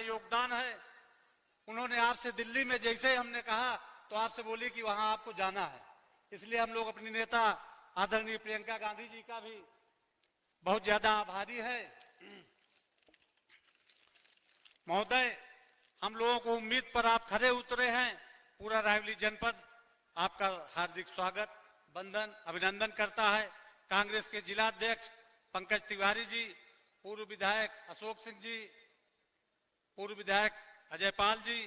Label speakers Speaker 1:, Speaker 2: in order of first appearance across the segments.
Speaker 1: योगदान है। उन्होंने आपसे दिल्ली में जैसे हमने कहा तो आपसे बोली कि वहां आपको जाना है, इसलिए हम लोग अपनी नेता आदरणीय प्रियंका गांधी जी का भी बहुत ज्यादा आभारी है। महोदय, हम लोगों को उम्मीद पर आप खरे उतरे हैं। पूरा रायबरेली जनपद आपका हार्दिक स्वागत, वंदन, अभिनंदन करता है। कांग्रेस के जिला अध्यक्ष पंकज तिवारी जी, पूर्व विधायक अशोक सिंह जी, पूर्व विधायक अजय पाल जी,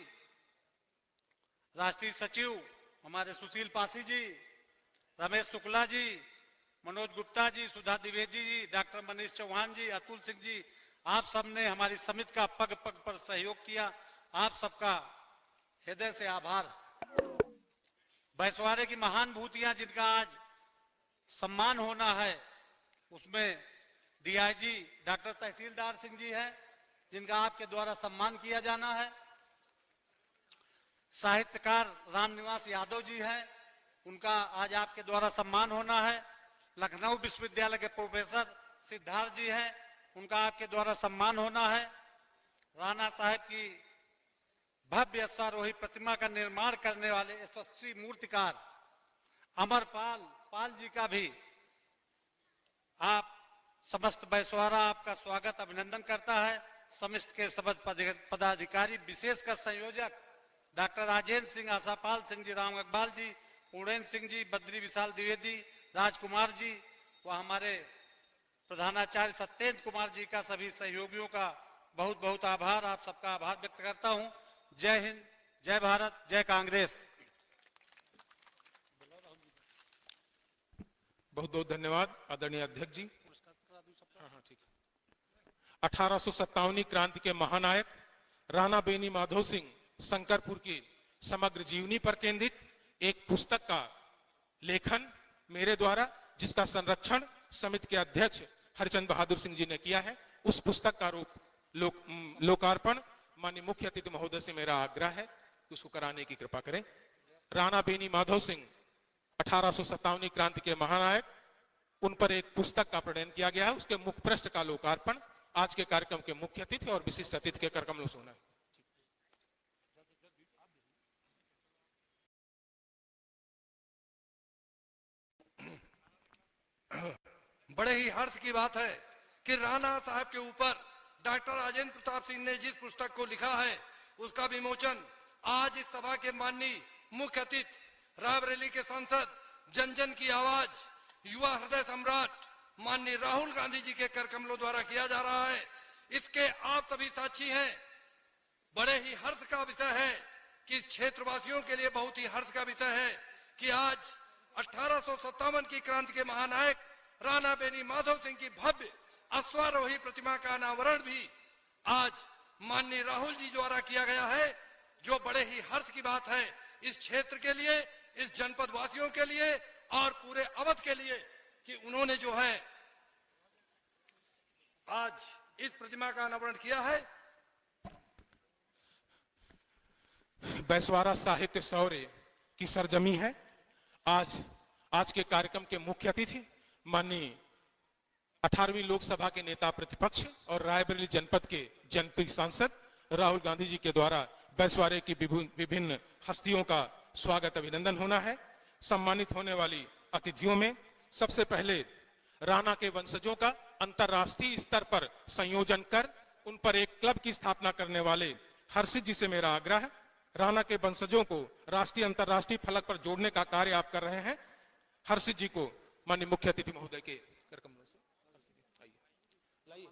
Speaker 1: राष्ट्रीय सचिव हमारे सुशील पासी जी, रमेश शुक्ला जी, मनोज गुप्ता जी, सुधा द्विवेदी जी, डॉक्टर मनीष चौहान जी, अतुल सिंह जी, आप सबने हमारी समिति का पग पग पर सहयोग किया। आप सबका हृदय से आभार। बैसवारे की महान भूतियां जिनका आज सम्मान होना है, उसमें डीआईजी डॉक्टर तहसीलदार सिंह जी हैं, जिनका आपके द्वारा सम्मान किया जाना है। साहित्यकार रामनिवास यादव जी हैं, उनका आज आपके द्वारा सम्मान होना है। लखनऊ विश्वविद्यालय के प्रोफेसर सिद्धार्थ जी हैं, उनका आपके द्वारा सम्मान होना है। राणा साहब की भव्य अश्वारोही प्रतिमा का निर्माण करने वाले यशस्वी मूर्तिकार अमरपाल पाल जी का भी आप समस्त बैसवारा आपका स्वागत, अभिनंदन करता है। समिति के समस्त पदाधिकारी, विशेषकर संयोजक डॉक्टर राजेंद्र सिंह, आशापाल सिंह जी, राम अकबाल जी, पूर्णेन्द्र सिंह जी, बद्री विशाल द्विवेदी, राजकुमार जी व हमारे प्रधानाचार्य सत्येंद्र कुमार जी का, सभी सहयोगियों का बहुत बहुत आभार। आप सबका आभार व्यक्त करता हूं। जय हिंद, जय भारत, जय कांग्रेस।
Speaker 2: बहुत बहुत धन्यवाद आदरणीय अध्यक्ष जी। हाँ ठीक है। 1857 क्रांति के महानायक राणा बेनी माधव सिंह शंकरपुर की समग्र जीवनी पर केंद्रित एक पुस्तक का लेखन मेरे द्वारा, जिसका संरक्षण समिति के अध्यक्ष हरिचंद बहादुर सिंह जी ने किया है, उस पुस्तक का लोकार्पण माननीय मुख्य अतिथि महोदय से मेरा आग्रह है कि उसको कराने की कृपा करें। राणा बेनी माधव सिंह 1857 क्रांति के महानायक, उन पर एक पुस्तक का प्रणयन किया गया है। उसके मुख पृष्ठ का लोकार्पण आज के कार्यक्रम के मुख्य अतिथि और विशिष्ट अतिथि के कार्यक्रम से होना है।
Speaker 3: बड़े ही हर्ष की बात है कि राणा साहब के ऊपर डॉक्टर राजेंद्र प्रताप सिंह ने जिस पुस्तक को लिखा है, उसका विमोचन आज इस सभा के माननीय मुख्य अतिथि रायबरेली के सांसद, जन जन की आवाज, युवा हृदय सम्राट माननीय राहुल गांधी जी के कर कमलों द्वारा किया जा रहा है। इसके आप सभी साक्षी हैं। बड़े ही हर्ष का विषय है कि इस क्षेत्रवासियों के लिए बहुत ही हर्ष का विषय है कि आज 1857 की क्रांति के महानायक राणा बेनी माधव सिंह की भव्य अश्वारोही प्रतिमा का अनावरण भी आज माननीय राहुल जी द्वारा किया गया है, जो बड़े ही हर्ष की बात है इस क्षेत्र के लिए, इस जनपद वासियों के लिए और पूरे अवध के लिए कि उन्होंने जो है आज इस प्रतिमा का अनावरण किया है।
Speaker 2: बैसवारा साहित्य शौर्य की सरजमी है। आज के कार्यक्रम के मुख्य अतिथि माननीय 18वीं लोकसभा के नेता प्रतिपक्ष और रायबरेली जनपद के जनप्रिय सांसद राहुल गांधी जी के द्वारा बैसवारे की विभिन्न हस्तियों का स्वागत, अभिनंदन होना है। सम्मानित होने वाली अतिथियों में सबसे पहले राणा के वंशजों का अंतर्राष्ट्रीय स्तर पर संयोजन कर उन पर एक क्लब की स्थापना करने वाले हर्षित जी से मेरा आग्रह है। राणा के वंशजों को राष्ट्रीय अंतर्राष्ट्रीय फलक पर जोड़ने का कार्य आप कर रहे हैं। हर्षित जी को माननीय मुख्य अतिथि महोदय के कार्यक्रम से लाइए।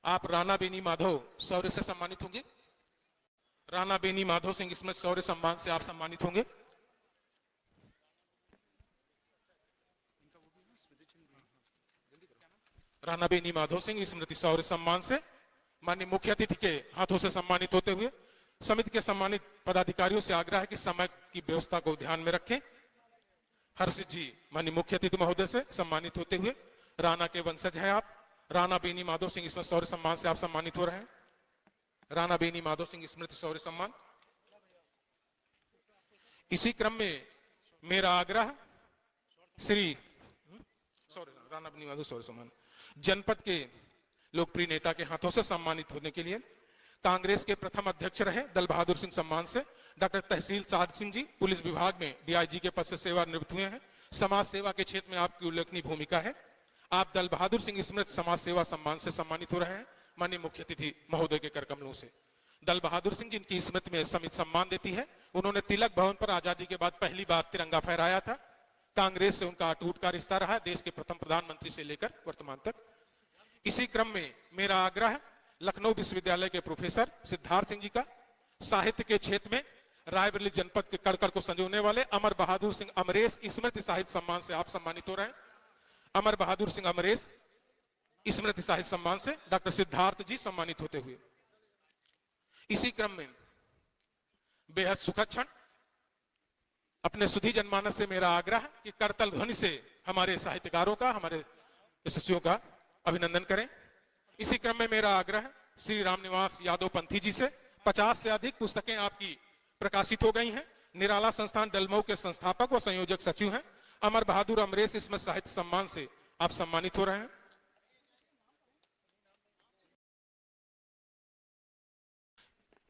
Speaker 2: आप राणा बेनी माधव शौर्य से सम्मानित होंगे। राणा बेनी माधव सिंह इसमें शौर्य सम्मान से आप सम्मानित होंगे। राणा बेनी माधव सिंह स्मृति शौर्य सम्मान से माननीय मुख्य अतिथि के हाथों से सम्मानित होते हुए समिति के सम्मानित पदाधिकारियों से आग्रह है कि समय की व्यवस्था को ध्यान में रखें। हर्षित जी माननीय मुख्य अतिथि महोदय से सम्मानित होते हुए, राणा के वंशज हैं आप। राणा बेनी माधव सिंह इसमें शौर्य सम्मान से आप सम्मानित हो रहे हैं। राणा बेनी माधव सिंह स्मृति शौर्य सम्मान। इसी क्रम में मेरा आग्रह श्री राणा बनीवादो सौर्य सम्मान जनपद के लोकप्रिय नेता के हाथों से सम्मानित होने के लिए कांग्रेस के प्रथम अध्यक्ष रहे दल बहादुर सिंह सम्मान से डॉक्टर तहसील साध सिंह जी पुलिस विभाग में डीआईजी के पद से सेवानिवृत्त हुए हैं। समाज सेवा के क्षेत्र में आपकी उल्लेखनीय भूमिका है। आप दल बहादुर सिंह स्मृति समाज सेवा सम्मान से सम्मानित हो रहे हैं। माननीय मुख्य अतिथि महोदय के कर कमलों से दल बहादुर सिंह जिनकी स्मृति में समिति सम्मान देती है। उन्होंने तिलक भवन पर आजादी के बाद पहली बार तिरंगा फहराया था। कांग्रेस से उनका अटूट का रिश्ता रहा, देश के प्रथम प्रधानमंत्री से लेकर वर्तमान तक। इसी क्रम में मेरा आग्रह है लखनऊ विश्वविद्यालय के प्रोफेसर सिद्धार्थ सिंह जी का साहित्य के क्षेत्र में रायबरेली जनपद के कड़ को संजोने वाले अमर बहादुर सिंह अमरेश स्मृति साहित्य सम्मान से आप सम्मानित हो रहे हैं। अमर बहादुर सिंह अमरेश स्मृति साहित्य सम्मान से डॉक्टर सिद्धार्थ जी सम्मानित होते हुए इसी क्रम में बेहद सुखद क्षण अपने सुधी जनमानस से मेरा आग्रह है कि करतल ध्वनि से हमारे साहित्यकारों का, हमारे यशस्वियों का अभिनंदन करें। इसी क्रम में मेरा आग्रह है श्री रामनिवास यादव पंथी जी से 50 से अधिक पुस्तकें आपकी प्रकाशित हो गई हैं। निराला संस्थान डलमऊ के संस्थापक व संयोजक सचिव हैं। अमर बहादुर अमरेश स्मृति साहित्य सम्मान से आप सम्मानित हो रहे हैं।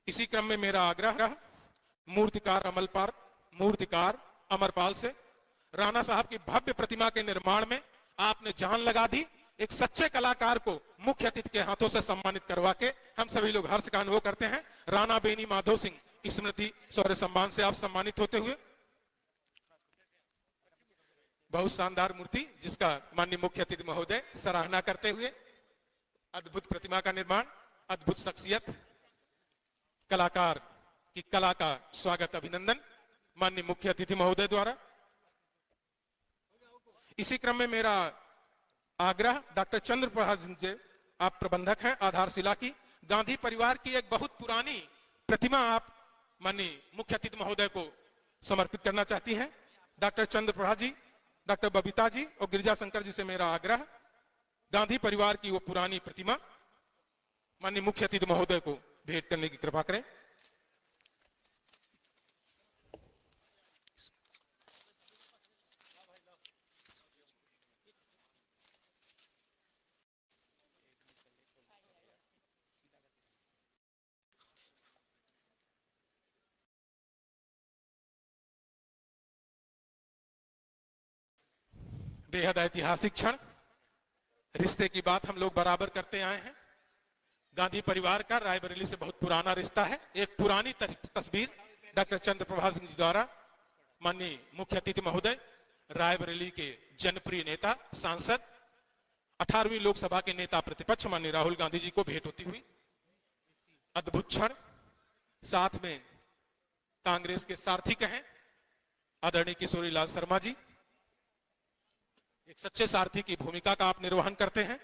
Speaker 2: इसी क्रम में मेरा आग्रह है मूर्तिकार अमरपाल से राणा साहब की भव्य प्रतिमा के निर्माण में आपने जान लगा दी। एक सच्चे कलाकार को मुख्य अतिथि के हाथों से सम्मानित करवा के हम सभी लोग हर्ष का अनुभव करते हैं। राणा बेनी माधव सिंह स्मृति शौर्य सम्मान से आप सम्मानित होते हुए बहुत शानदार मूर्ति जिसका माननीय मुख्य अतिथि महोदय सराहना करते हुए अद्भुत प्रतिमा का निर्माण, अद्भुत शख्सियत, कलाकार की कला का स्वागत अभिनंदन माननीय मुख्य अतिथि महोदय द्वारा। इसी क्रम में मेरा आग्रह डॉक्टर चंद्र प्रभात सिंह जी, आप प्रबंधक हैं आधारशिला की। गांधी परिवार की एक बहुत पुरानी प्रतिमा आप माननीय मुख्य अतिथि महोदय को समर्पित करना चाहती हैं। डॉक्टर चंद्र प्रभा जी, डॉक्टर बबीता जी और गिरिजा शंकर जी से मेरा आग्रह गांधी परिवार की वो पुरानी प्रतिमा माननीय मुख्य अतिथि महोदय को भेंट करने की कृपा करें। बेहद ऐतिहासिक क्षण, रिश्ते की बात हम लोग बराबर करते आए हैं। गांधी परिवार का रायबरेली से बहुत पुराना रिश्ता है। एक पुरानी तस्वीर डॉक्टर चंद्र प्रभात सिंह जी द्वारा माननीय मुख्य अतिथि महोदय रायबरेली के जनप्रिय नेता सांसद 18वीं लोकसभा के नेता प्रतिपक्ष माननीय राहुल गांधी जी को भेंट होती हुई अद्भुत क्षण। साथ में कांग्रेस के सारथी कहें आदरणीय किशोरी लाल शर्मा जी, एक सच्चे सारथी की भूमिका का आप निर्वहन करते हैं।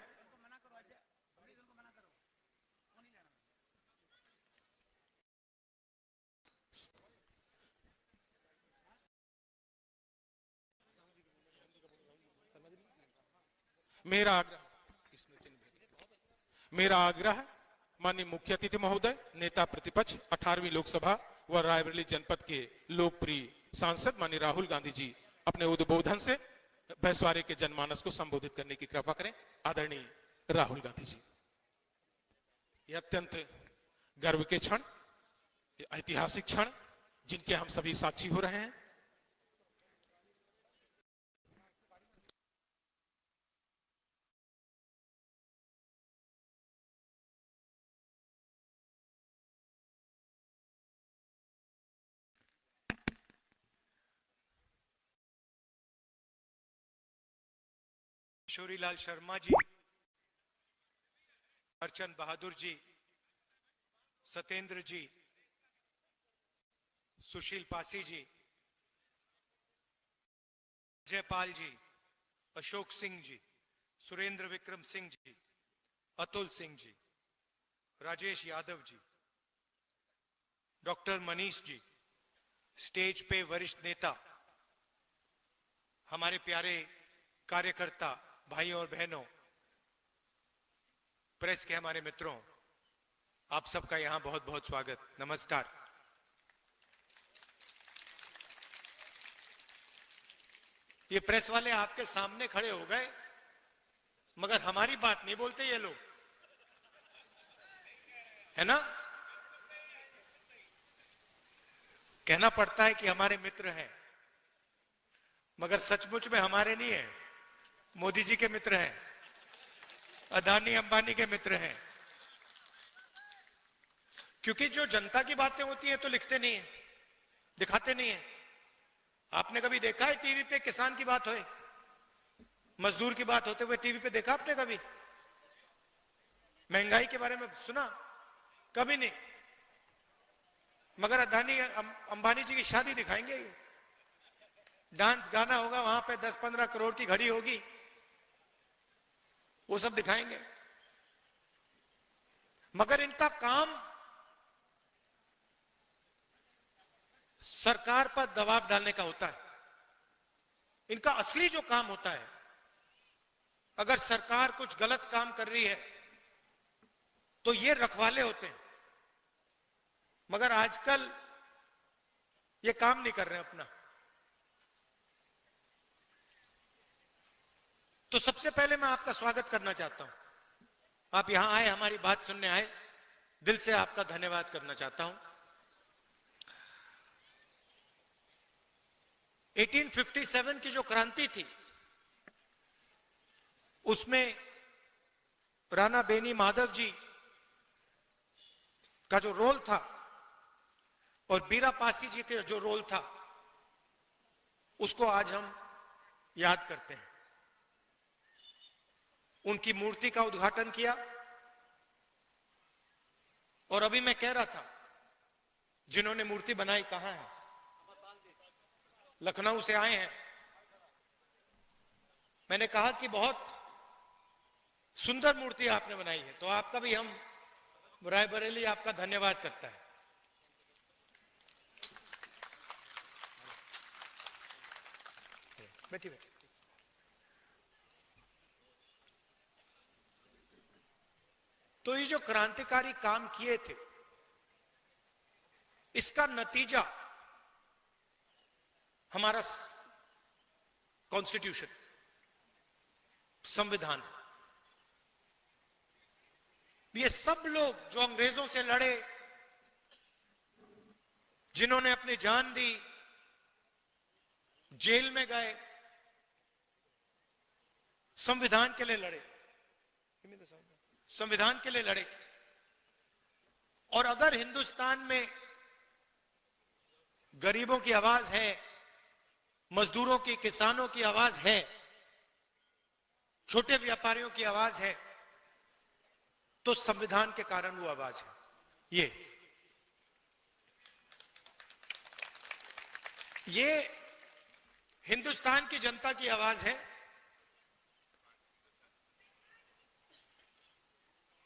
Speaker 2: मेरा आग्रह माननीय मुख्य अतिथि महोदय नेता प्रतिपक्ष 18वीं लोकसभा व रायबरेली जनपद के लोकप्रिय सांसद माननीय राहुल गांधी जी अपने उद्बोधन से भैंसवाड़े के जनमानस को संबोधित करने की कृपा करें। आदरणीय राहुल गांधी जी, ये अत्यंत गर्व के क्षण, ऐतिहासिक क्षण जिनके हम सभी साक्षी हो रहे हैं।
Speaker 4: किशोरीलाल शर्मा जी, हरचंद बहादुर जी, सत्येंद्र जी, सुशील पासी जी, जयपाल जी, अशोक सिंह जी, सुरेंद्र विक्रम सिंह जी, अतुल सिंह जी, राजेश यादव जी, डॉक्टर मनीष जी, स्टेज पे वरिष्ठ नेता, हमारे प्यारे कार्यकर्ता भाइयों और बहनों, प्रेस के हमारे मित्रों, आप सबका यहां बहुत बहुत स्वागत, नमस्कार। ये प्रेस वाले आपके सामने खड़े हो गए, मगर हमारी बात नहीं बोलते ये लोग, है ना। कहना पड़ता है कि हमारे मित्र हैं, मगर सचमुच में हमारे नहीं है, मोदी जी के मित्र हैं, अदानी अंबानी के मित्र हैं। क्योंकि जो जनता की बातें होती हैं तो लिखते नहीं है, दिखाते नहीं है। आपने कभी देखा है टीवी पे किसान की बात होए, मजदूर की बात होते हुए टीवी पे देखा आपने कभी? महंगाई के बारे में सुना? कभी नहीं। मगर अदानी अंबानी जी की शादी दिखाएंगे, डांस गाना होगा वहां पे, 10-15 करोड़ की घड़ी होगी, वो सब दिखाएंगे। मगर इनका काम सरकार पर दबाव डालने का होता है। इनका असली जो काम होता है, अगर सरकार कुछ गलत काम कर रही है तो ये रखवाले होते हैं। मगर आजकल ये काम नहीं कर रहे हैं अपना। तो सबसे पहले मैं आपका स्वागत करना चाहता हूं। आप यहां आए, हमारी बात सुनने आए, दिल से आपका धन्यवाद करना चाहता हूं। 1857 की जो क्रांति थी, उसमें राणा बेनी माधव जी का जो रोल था और बीरा पासी जी का जो रोल था, उसको आज हम याद करते हैं। उनकी मूर्ति का उद्घाटन किया। और अभी मैं कह रहा था, जिन्होंने मूर्ति बनाई कहां है? लखनऊ से आए हैं। मैंने कहा कि बहुत सुंदर मूर्ति आपने बनाई है, तो आपका भी हम रायबरेली आपका धन्यवाद करता है। बैठी बैठी। तो ये जो क्रांतिकारी काम किए थे, इसका नतीजा हमारा कॉन्स्टिट्यूशन, संविधान। ये सब लोग जो अंग्रेजों से लड़े, जिन्होंने अपनी जान दी, जेल में गए, संविधान के लिए लड़े, संविधान के लिए लड़े। और अगर हिंदुस्तान में गरीबों की आवाज है, मजदूरों की, किसानों की आवाज है, छोटे व्यापारियों की आवाज है, तो संविधान के कारण वो आवाज है। ये हिंदुस्तान की जनता की आवाज है।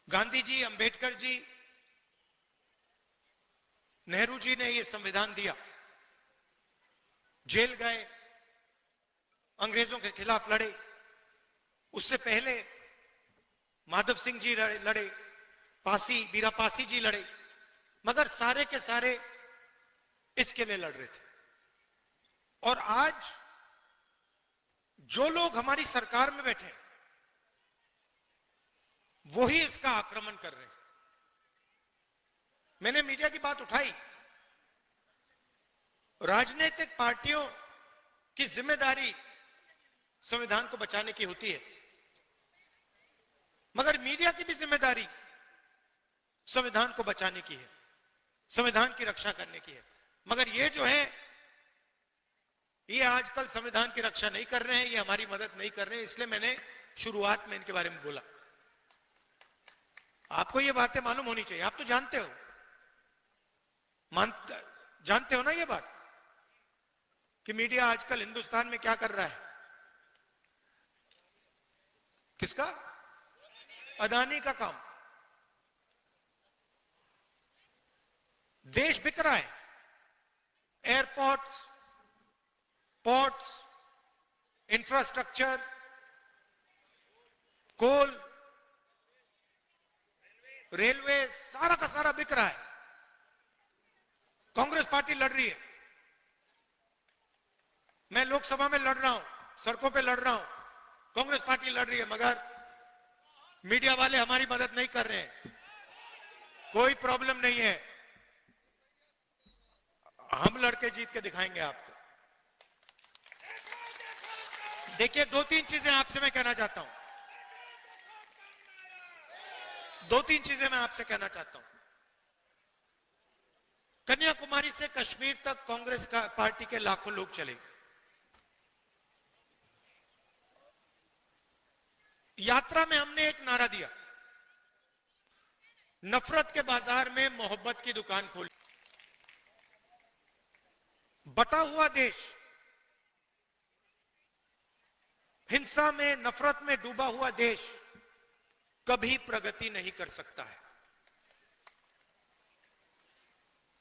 Speaker 4: गांधी जी, अंबेडकर जी, नेहरू जी ने ये संविधान दिया, जेल गए, अंग्रेजों के खिलाफ लड़े। उससे पहले माधव सिंह जी लड़े, बीरा पासी जी लड़े, मगर सारे के सारे इसके लिए लड़ रहे थे। और आज जो लोग हमारी सरकार में बैठे हैं, वही इसका आक्रमण कर रहे हैं। मैंने मीडिया की बात उठाई। राजनीतिक पार्टियों की जिम्मेदारी संविधान को बचाने की होती है, मगर मीडिया की भी जिम्मेदारी संविधान को बचाने की है, संविधान की रक्षा करने की है। मगर ये जो है, ये आजकल संविधान की रक्षा नहीं कर रहे हैं, ये हमारी मदद नहीं कर रहे हैं। इसलिए मैंने शुरुआत में इनके बारे में बोला। आपको ये बातें मालूम होनी चाहिए। आप तो जानते हो, जानते हो ना ये बात, कि मीडिया आजकल हिंदुस्तान में क्या कर रहा है? किसका? अदानी का काम। देश बिक रहा है। एयरपोर्ट्स, पोर्ट्स, इंफ्रास्ट्रक्चर, कोल, रेलवे, सारा का सारा बिक रहा है। कांग्रेस पार्टी लड़ रही है, मैं लोकसभा में लड़ रहा हूं, सड़कों पे लड़ रहा हूं, कांग्रेस पार्टी लड़ रही है, मगर मीडिया वाले हमारी मदद नहीं कर रहे हैं। कोई प्रॉब्लम नहीं है, हम लड़के जीत के दिखाएंगे आपको। देखिए, दो तीन चीजें आपसे मैं कहना चाहता हूं, दो तीन चीजें मैं आपसे कहना चाहता हूं। कन्याकुमारी से कश्मीर तक कांग्रेस का पार्टी के लाखों लोग चले। यात्रा में हमने एक नारा दिया, नफरत के बाजार में मोहब्बत की दुकान खोली। बटा हुआ देश, हिंसा में, नफरत में डूबा हुआ देश कभी प्रगति नहीं कर सकता है।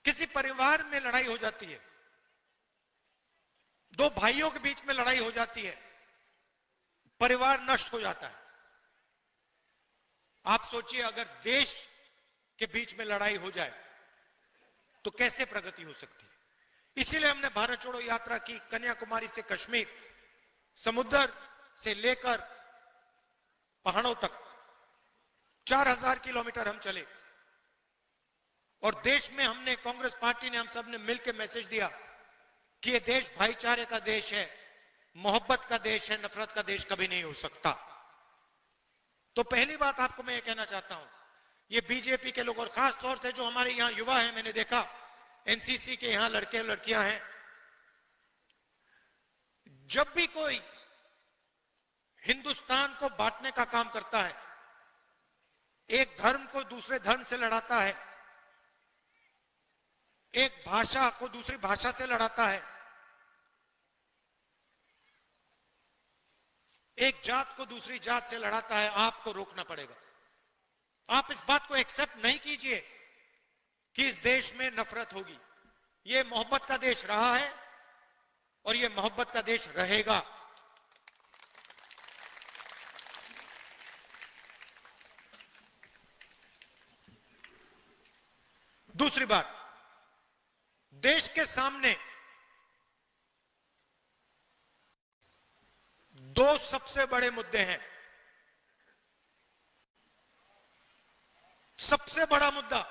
Speaker 4: किसी परिवार में लड़ाई हो जाती है, दो भाइयों के बीच में लड़ाई हो जाती है, परिवार नष्ट हो जाता है। आप सोचिए, अगर देश के बीच में लड़ाई हो जाए तो कैसे प्रगति हो सकती है। इसीलिए हमने भारत छोड़ो यात्रा की। कन्याकुमारी से कश्मीर, समुद्र से लेकर पहाड़ों तक 4000 किलोमीटर हम चले, और देश में हमने, कांग्रेस पार्टी ने, हम सब ने मिलकर मैसेज दिया कि यह देश भाईचारे का देश है, मोहब्बत का देश है, नफरत का देश कभी नहीं हो सकता। तो पहली बात आपको मैं ये कहना चाहता हूं, ये बीजेपी के लोग, और खास तौर से जो हमारे यहां युवा हैं, मैंने देखा एनसीसी के यहां लड़के और लड़कियां हैं, जब भी कोई हिंदुस्तान को बांटने का काम करता है, एक धर्म को दूसरे धर्म से लड़ाता है, एक भाषा को दूसरी भाषा से लड़ाता है, एक जात को दूसरी जात से लड़ाता है, आपको रोकना पड़ेगा। आप इस बात को एक्सेप्ट नहीं कीजिए कि इस देश में नफरत होगी। यह मोहब्बत का देश रहा है और यह मोहब्बत का देश रहेगा। दूसरी बात, देश के सामने दो सबसे बड़े मुद्दे हैं। सबसे बड़ा मुद्दा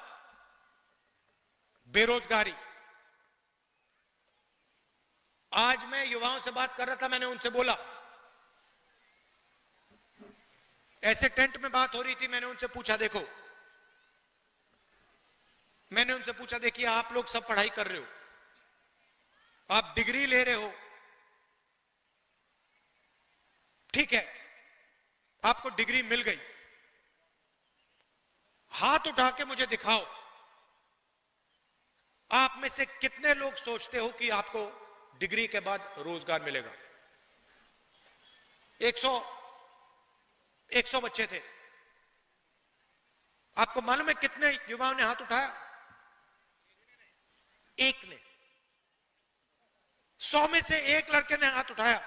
Speaker 4: बेरोजगारी। आज मैं युवाओं से बात कर रहा था, मैंने उनसे बोला, ऐसे टेंट में बात हो रही थी, मैंने उनसे पूछा, देखो, मैंने उनसे पूछा, देखिए आप लोग सब पढ़ाई कर रहे हो, आप डिग्री ले रहे हो, ठीक है, आपको डिग्री मिल गई, हाथ उठा के मुझे दिखाओ, आप में से कितने लोग सोचते हो कि आपको डिग्री के बाद रोजगार मिलेगा। 100 बच्चे थे, आपको मालूम है कितने युवाओं ने हाथ उठाया? एक ने। 100 में से एक लड़के ने हाथ उठाया,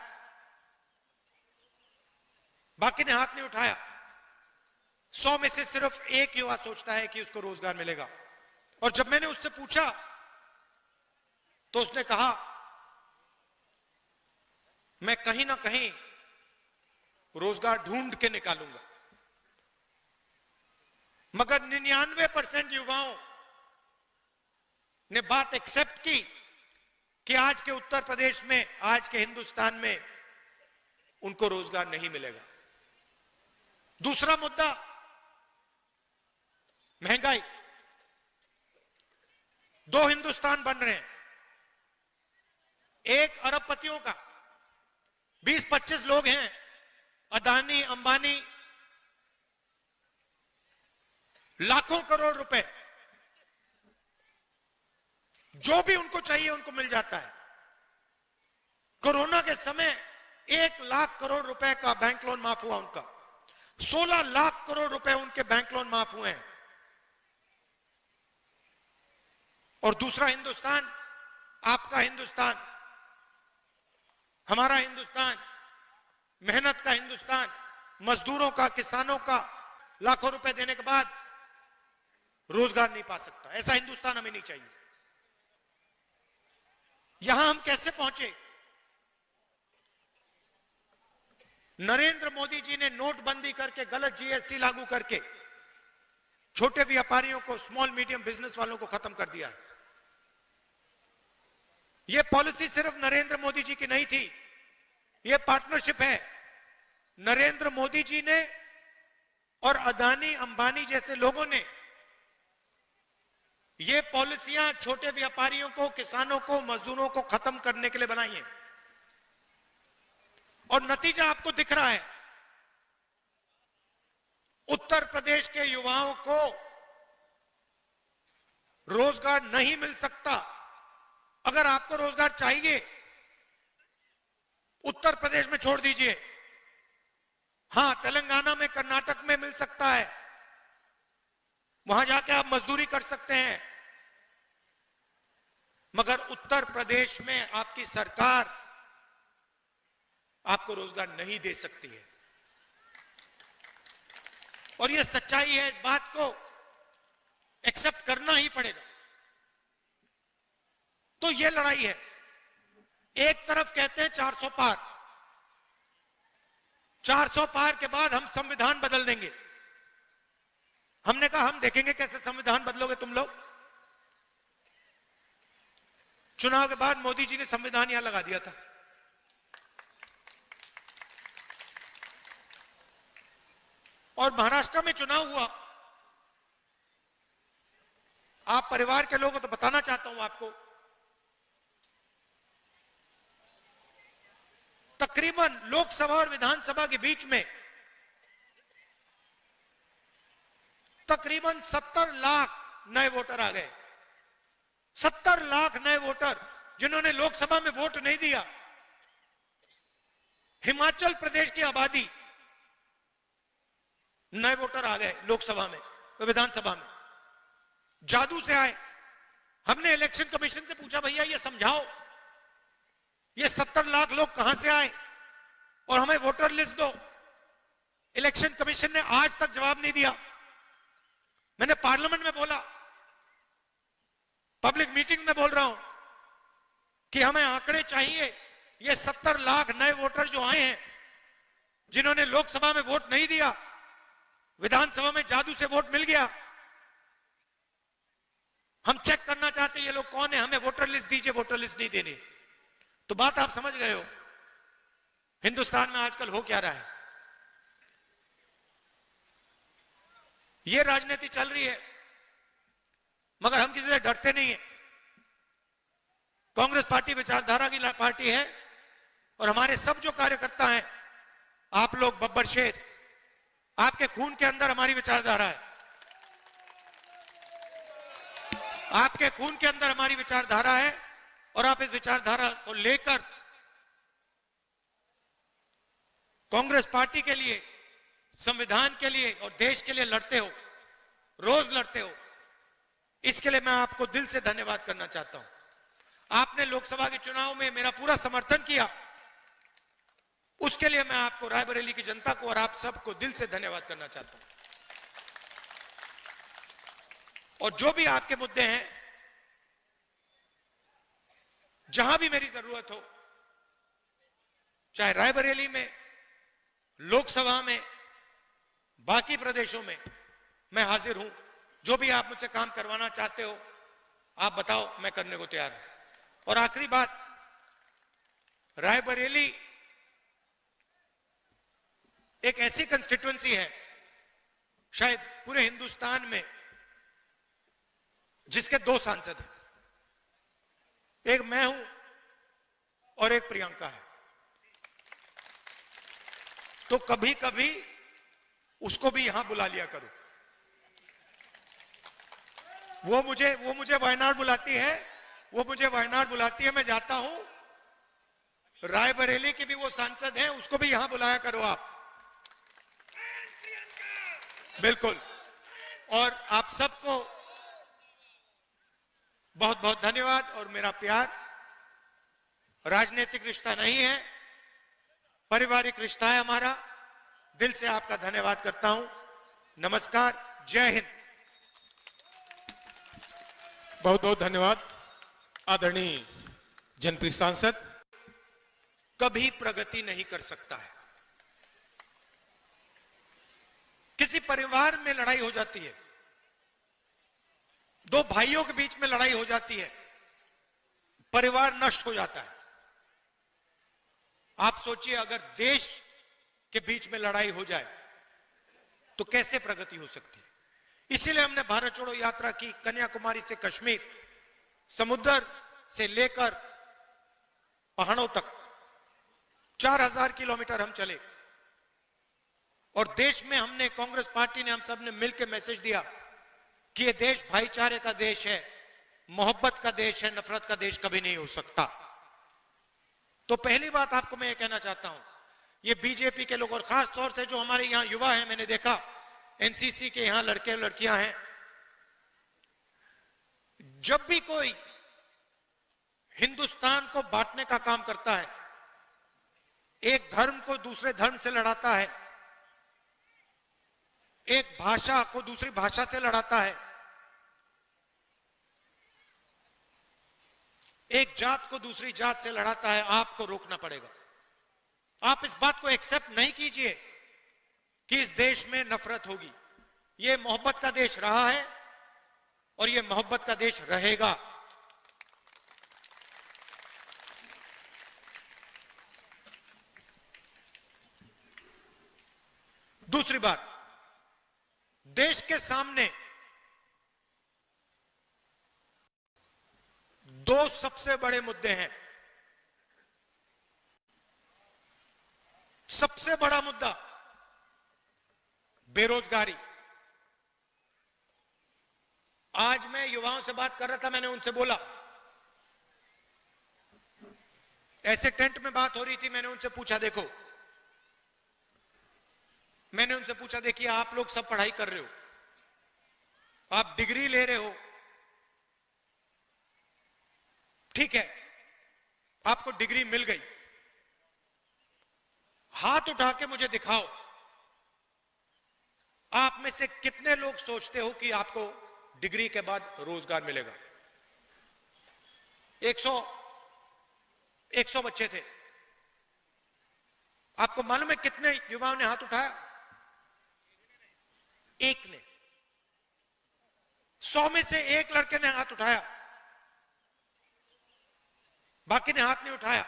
Speaker 4: बाकी ने हाथ नहीं उठाया। 100 में से सिर्फ एक युवा सोचता है कि उसको रोजगार मिलेगा। और जब मैंने उससे पूछा तो उसने कहा, मैं कहीं ना कहीं रोजगार ढूंढ के निकालूंगा। मगर 99% युवाओं ने बात एक्सेप्ट की कि आज के उत्तर प्रदेश में, आज के हिंदुस्तान में उनको रोजगार नहीं मिलेगा। दूसरा मुद्दा महंगाई। 2 हिंदुस्तान बन रहे हैं, एक अरबपतियों का, 20-25 लोग हैं, अदानी, अंबानी, लाखों करोड़ रुपए, जो भी उनको चाहिए उनको मिल जाता है। कोरोना के समय 1 लाख करोड़ रुपए का बैंक लोन माफ हुआ उनका, 16 लाख करोड़ रुपए उनके बैंक लोन माफ हुए हैं। और दूसरा हिंदुस्तान, आपका हिंदुस्तान, हमारा हिंदुस्तान, मेहनत का हिंदुस्तान, मजदूरों का, किसानों का, लाखों रुपए देने के बाद रोजगार नहीं पा सकता। ऐसा हिंदुस्तान हमें नहीं चाहिए। यहां हम कैसे पहुंचे? नरेंद्र मोदी जी ने नोटबंदी करके, गलत जीएसटी लागू करके छोटे व्यापारियों को, स्मॉल मीडियम बिजनेस वालों को खत्म कर दिया है। यह पॉलिसी सिर्फ नरेंद्र मोदी जी की नहीं थी, यह पार्टनरशिप है। नरेंद्र मोदी जी ने और अदानी अंबानी जैसे लोगों ने ये पॉलिसियां छोटे व्यापारियों को, किसानों को, मजदूरों को खत्म करने के लिए बनाई हैं। और नतीजा आपको दिख रहा है। उत्तर प्रदेश के युवाओं को रोजगार नहीं मिल सकता। अगर आपको रोजगार चाहिए, उत्तर प्रदेश में छोड़ दीजिए। हां, तेलंगाना में, कर्नाटक में मिल सकता है, वहां जाके आप मजदूरी कर सकते हैं, मगर उत्तर प्रदेश में आपकी सरकार आपको रोजगार नहीं दे सकती है। और यह सच्चाई है, इस बात को एक्सेप्ट करना ही पड़ेगा। तो यह लड़ाई है। एक तरफ कहते हैं 400 पार, 400 पार के बाद हम संविधान बदल देंगे। हमने कहा हम देखेंगे कैसे संविधान बदलोगे तुम लोग। चुनाव के बाद मोदी जी ने संविधान यहां लगा दिया था। और महाराष्ट्र में चुनाव हुआ। आप परिवार के लोगों को तो बताना चाहता हूं आपको, तकरीबन लोकसभा और विधानसभा के बीच में तकरीबन 70 लाख नए वोटर आ गए। 70 लाख नए वोटर जिन्होंने लोकसभा में वोट नहीं दिया। हिमाचल प्रदेश की आबादी, नए वोटर आ गए लोकसभा में, विधानसभा में, जादू से आए। हमने इलेक्शन कमीशन से पूछा, भैया ये समझाओ, ये 70 लाख लोग कहां से आए और हमें वोटर लिस्ट दो। इलेक्शन कमीशन ने आज तक जवाब नहीं दिया। मैंने पार्लियामेंट में बोला, पब्लिक मीटिंग में बोल रहा हूं कि हमें आंकड़े चाहिए। ये 70 लाख नए वोटर जो आए हैं, जिन्होंने लोकसभा में वोट नहीं दिया, विधानसभा में जादू से वोट मिल गया, हम चेक करना चाहते हैं ये लोग कौन है, हमें वोटर लिस्ट दीजिए। वोटर लिस्ट नहीं देनी। तो बात आप समझ गए हो हिंदुस्तान में आजकल हो क्या रहा है। ये राजनीति चल रही है, मगर हम किसी से डरते नहीं है। कांग्रेस पार्टी विचारधारा की पार्टी है और हमारे सब जो कार्यकर्ता हैं, आप लोग बब्बर शेर, आपके खून के अंदर हमारी विचारधारा है। आपके खून के अंदर हमारी विचारधारा है और आप इस विचारधारा को लेकर कांग्रेस पार्टी के लिए, संविधान के लिए और देश के लिए लड़ते हो, रोज लड़ते हो। इसके लिए मैं आपको दिल से धन्यवाद करना चाहता हूं। आपने लोकसभा के चुनाव में मेरा पूरा समर्थन किया, उसके लिए मैं आपको, रायबरेली की जनता को और आप सबको दिल से धन्यवाद करना चाहता हूं। और जो भी आपके मुद्दे हैं, जहां भी मेरी जरूरत हो, चाहे रायबरेली में, लोकसभा में, बाकी प्रदेशों में, मैं हाजिर हूं। जो भी आप मुझसे काम करवाना चाहते हो, आप बताओ, मैं करने को तैयार हूं। और आखिरी बात, रायबरेली एक ऐसी कंस्टिट्यूएंसी है शायद पूरे हिंदुस्तान में जिसके 2 सांसद हैं, एक मैं हूं और एक प्रियंका है। तो कभी कभी उसको भी यहां बुला लिया करो। वो मुझे वायनाड बुलाती है, मैं जाता हूं। रायबरेली के भी वो सांसद हैं, उसको भी यहां बुलाया करो आप। बिल्कुल। और आप सबको बहुत बहुत धन्यवाद और मेरा प्यार। राजनीतिक रिश्ता नहीं है, पारिवारिक रिश्ता है हमारा। दिल से आपका धन्यवाद करता हूं। नमस्कार, जय हिंद।
Speaker 2: बहुत बहुत धन्यवाद आदरणीय जनप्रिय सांसद।
Speaker 4: कभी प्रगति नहीं कर सकता है किसी परिवार में लड़ाई हो जाती है, दो भाइयों के बीच में लड़ाई हो जाती है, परिवार नष्ट हो जाता है। आप सोचिए अगर देश के बीच में लड़ाई हो जाए तो कैसे प्रगति हो सकती है। इसीलिए हमने भारत छोड़ो यात्रा की, कन्याकुमारी से कश्मीर, समुद्र से लेकर पहाड़ों तक 4000 किलोमीटर हम चले और देश में हमने, कांग्रेस पार्टी ने, हम सब ने मिलकर मैसेज दिया कि ये देश भाईचारे का देश है, मोहब्बत का देश है, नफरत का देश कभी नहीं हो सकता। तो पहली बात आपको मैं ये कहना चाहता हूं, ये बीजेपी के लोग और खास तौर से जो हमारे यहां युवा हैं, मैंने देखा एनसीसी के यहां लड़के लड़कियां हैं, जब भी कोई हिंदुस्तान को बांटने का काम करता है, एक धर्म को दूसरे धर्म से लड़ाता है, एक भाषा को दूसरी भाषा से लड़ाता है, एक जात को दूसरी जात से लड़ाता है, आपको रोकना पड़ेगा। आप इस बात को एक्सेप्ट नहीं कीजिए कि इस देश में नफरत होगी। यह मोहब्बत का देश रहा है और यह मोहब्बत का देश रहेगा। दूसरी बात, देश के सामने दो सबसे बड़े मुद्दे हैं। सबसे बड़ा मुद्दा बेरोजगारी। आज मैं युवाओं से बात कर रहा था, मैंने उनसे बोला, ऐसे टेंट में बात हो रही थी, मैंने उनसे पूछा, देखो, मैंने उनसे पूछा, देखिए आप लोग सब पढ़ाई कर रहे हो, आप डिग्री ले रहे हो, ठीक है, आपको डिग्री मिल गई, हाथ उठा के मुझे दिखाओ, आप में से कितने लोग सोचते हो कि आपको डिग्री के बाद रोजगार मिलेगा? 100 बच्चे थे, आपको मालूम है कितने युवाओं ने हाथ उठाया? एक ने। 100 में से एक लड़के ने हाथ उठाया, बाकी ने हाथ नहीं उठाया।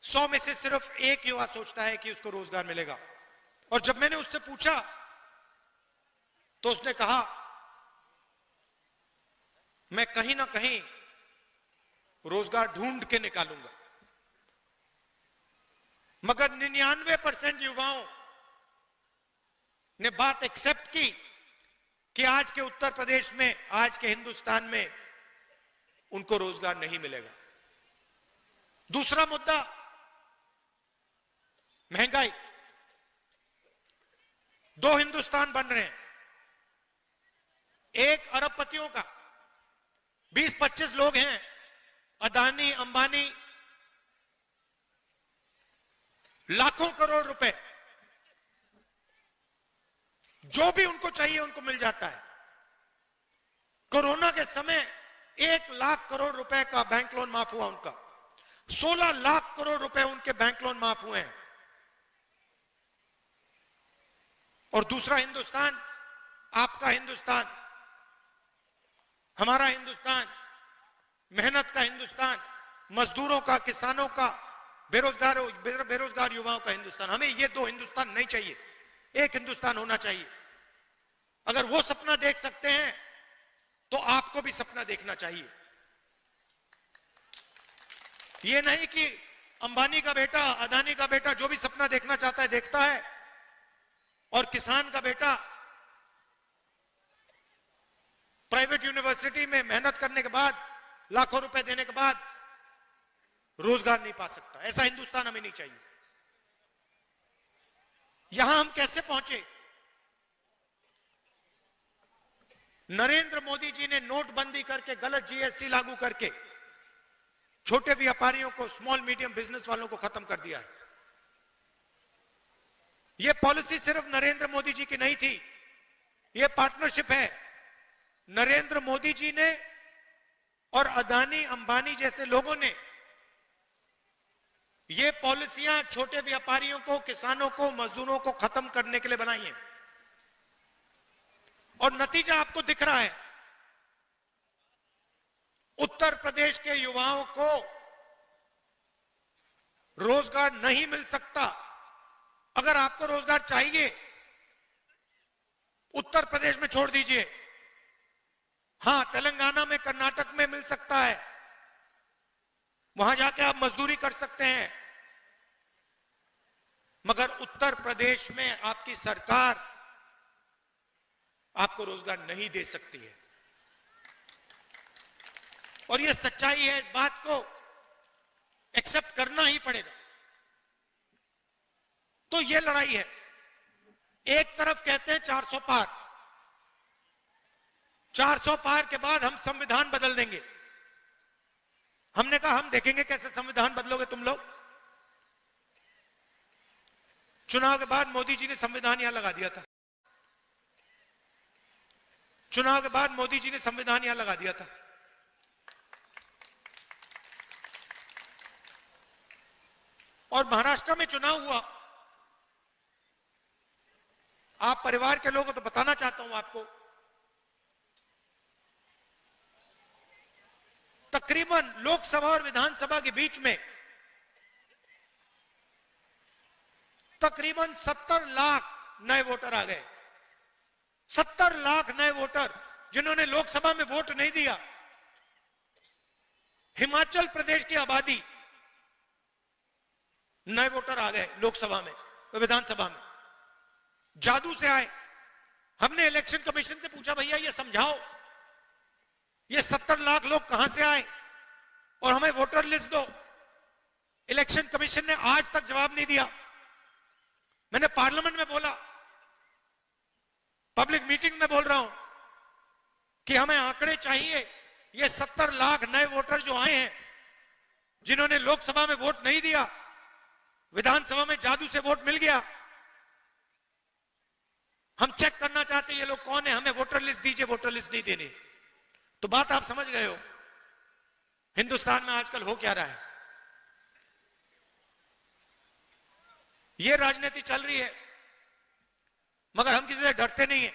Speaker 4: 100 में से सिर्फ एक युवा सोचता है कि उसको रोजगार मिलेगा। और जब मैंने उससे पूछा तो उसने कहा, मैं कहीं ना कहीं रोजगार ढूंढ के निकालूंगा। मगर 99% युवाओं ने बात एक्सेप्ट की कि आज के उत्तर प्रदेश में, आज के हिंदुस्तान में उनको रोजगार नहीं मिलेगा। दूसरा मुद्दा महंगाई। दो हिंदुस्तान बन रहे हैं, एक अरबपतियों का, 20-25 लोग हैं, अदानी अंबानी, लाखों करोड़ रुपए, जो भी उनको चाहिए उनको मिल जाता है। कोरोना के समय 1 लाख करोड़ रुपए का बैंक लोन माफ हुआ उनका, 16 लाख करोड़ रुपए उनके बैंक लोन माफ हुए हैं। और दूसरा हिंदुस्तान, आपका हिंदुस्तान, हमारा हिंदुस्तान, मेहनत का हिंदुस्तान, मजदूरों का, किसानों का, बेरोजगार युवाओं का हिंदुस्तान। हमें ये दो हिंदुस्तान नहीं चाहिए, एक हिंदुस्तान होना चाहिए। अगर वो सपना देख सकते हैं तो आपको भी सपना देखना चाहिए। ये नहीं कि अंबानी का बेटा, अदानी का बेटा जो भी सपना देखना चाहता है देखता है, और किसान का बेटा प्राइवेट यूनिवर्सिटी में मेहनत करने के बाद, लाखों रुपए देने के बाद रोजगार नहीं पा सकता। ऐसा हिंदुस्तान हमें नहीं चाहिए। यहां हम कैसे पहुंचे? नरेंद्र मोदी जी ने नोटबंदी करके, गलत जीएसटी लागू करके छोटे व्यापारियों को, स्मॉल मीडियम बिजनेस वालों को खत्म कर दिया है। यह पॉलिसी सिर्फ नरेंद्र मोदी जी की नहीं थी, यह पार्टनरशिप है। नरेंद्र मोदी जी ने और अदानी अंबानी जैसे लोगों ने ये पॉलिसियां छोटे व्यापारियों को, किसानों को, मजदूरों को खत्म करने के लिए बनाई हैं। और नतीजा आपको दिख रहा है। उत्तर प्रदेश के युवाओं को रोजगार नहीं मिल सकता। अगर आपको रोजगार चाहिए, उत्तर प्रदेश में छोड़ दीजिए। हां, तेलंगाना में, कर्नाटक में मिल सकता है, वहां जाके आप मजदूरी कर सकते हैं, मगर उत्तर प्रदेश में आपकी सरकार आपको रोजगार नहीं दे सकती है। और यह सच्चाई है, इस बात को एक्सेप्ट करना ही पड़ेगा। तो यह लड़ाई है। एक तरफ कहते हैं 400 पार, 400 पार के बाद हम संविधान बदल देंगे। हमने कहा हम देखेंगे कैसे संविधान बदलोगे तुम लोग। चुनाव के बाद मोदी जी ने संविधान यहां लगा दिया था। चुनाव के बाद मोदी जी ने संविधान यहां लगा दिया था। और महाराष्ट्र में चुनाव हुआ। आप परिवार के लोगों को तो बताना चाहता हूं आपको, तकरीबन लोकसभा और विधानसभा के बीच में तकरीबन 70 लाख नए वोटर आ गए। 70 लाख नए वोटर जिन्होंने लोकसभा में वोट नहीं दिया। हिमाचल प्रदेश की आबादी नए वोटर आ गए लोकसभा में, विधानसभा में, जादू से आए। हमने इलेक्शन कमीशन से पूछा, भैया ये समझाओ, ये 70 लाख लोग कहां से आए और हमें वोटर लिस्ट दो। इलेक्शन कमीशन ने आज तक जवाब नहीं दिया। मैंने पार्लियामेंट में बोला, पब्लिक मीटिंग में बोल रहा हूं कि हमें आंकड़े चाहिए। ये 70 लाख नए वोटर जो आए हैं, जिन्होंने लोकसभा में वोट नहीं दिया, विधानसभा में जादू से वोट मिल गया, हम चेक करना चाहते हैं ये लोग कौन है, हमें वोटर लिस्ट दीजिए। वोटर लिस्ट नहीं देनी। तो बात आप समझ गए हो हिंदुस्तान में आजकल हो क्या रहा है। ये राजनीति चल रही है, मगर हम किसी से डरते नहीं है।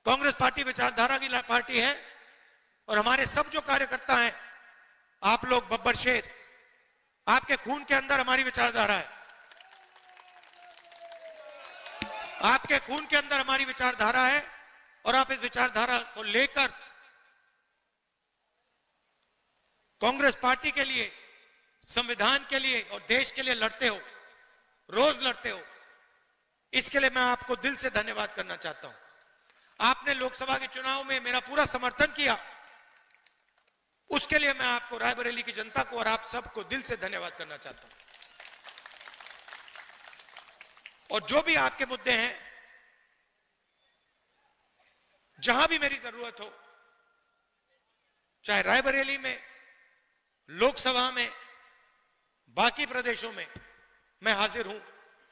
Speaker 4: कांग्रेस पार्टी विचारधारा की पार्टी है और हमारे सब जो कार्यकर्ता हैं, आप लोग बब्बर शेर, आपके खून के अंदर हमारी विचारधारा है। आपके खून के अंदर हमारी विचारधारा है और आप इस विचारधारा को लेकर कांग्रेस पार्टी के लिए, संविधान के लिए और देश के लिए लड़ते हो, रोज लड़ते हो। इसके लिए मैं आपको दिल से धन्यवाद करना चाहता हूं। आपने लोकसभा के चुनाव में मेरा पूरा समर्थन किया, उसके लिए मैं आपको, रायबरेली की जनता को और आप सबको दिल से धन्यवाद करना चाहता हूं। और जो भी आपके मुद्दे हैं, जहां भी मेरी जरूरत हो, चाहे रायबरेली में, लोकसभा में, बाकी प्रदेशों में, मैं हाजिर हूं।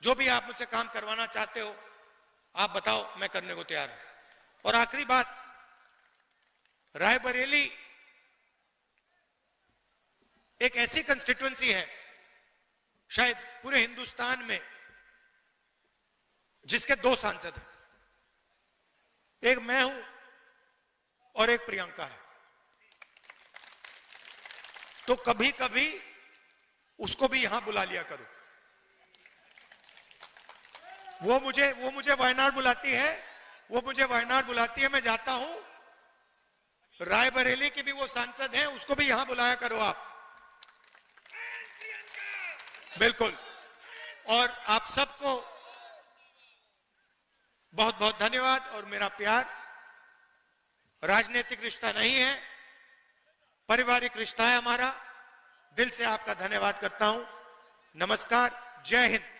Speaker 4: जो भी आप मुझसे काम करवाना चाहते हो, आप बताओ, मैं करने को तैयार हूं। और आखिरी बात, रायबरेली एक ऐसी कंस्टिट्यूएंसी है शायद पूरे हिंदुस्तान में जिसके 2 सांसद हैं, एक मैं हूं और एक प्रियंका है। तो कभी कभी उसको भी यहां बुला लिया करो। वो मुझे वायनाड बुलाती है, वो मुझे वायनाड बुलाती है, मैं जाता हूं। रायबरेली के भी वो सांसद हैं, उसको भी यहां बुलाया करो आप। बिल्कुल। और आप सबको बहुत बहुत धन्यवाद और मेरा प्यार। राजनीतिक रिश्ता नहीं है, पारिवारिक रिश्ता है हमारा। दिल से आपका धन्यवाद करता हूं। नमस्कार, जय हिंद।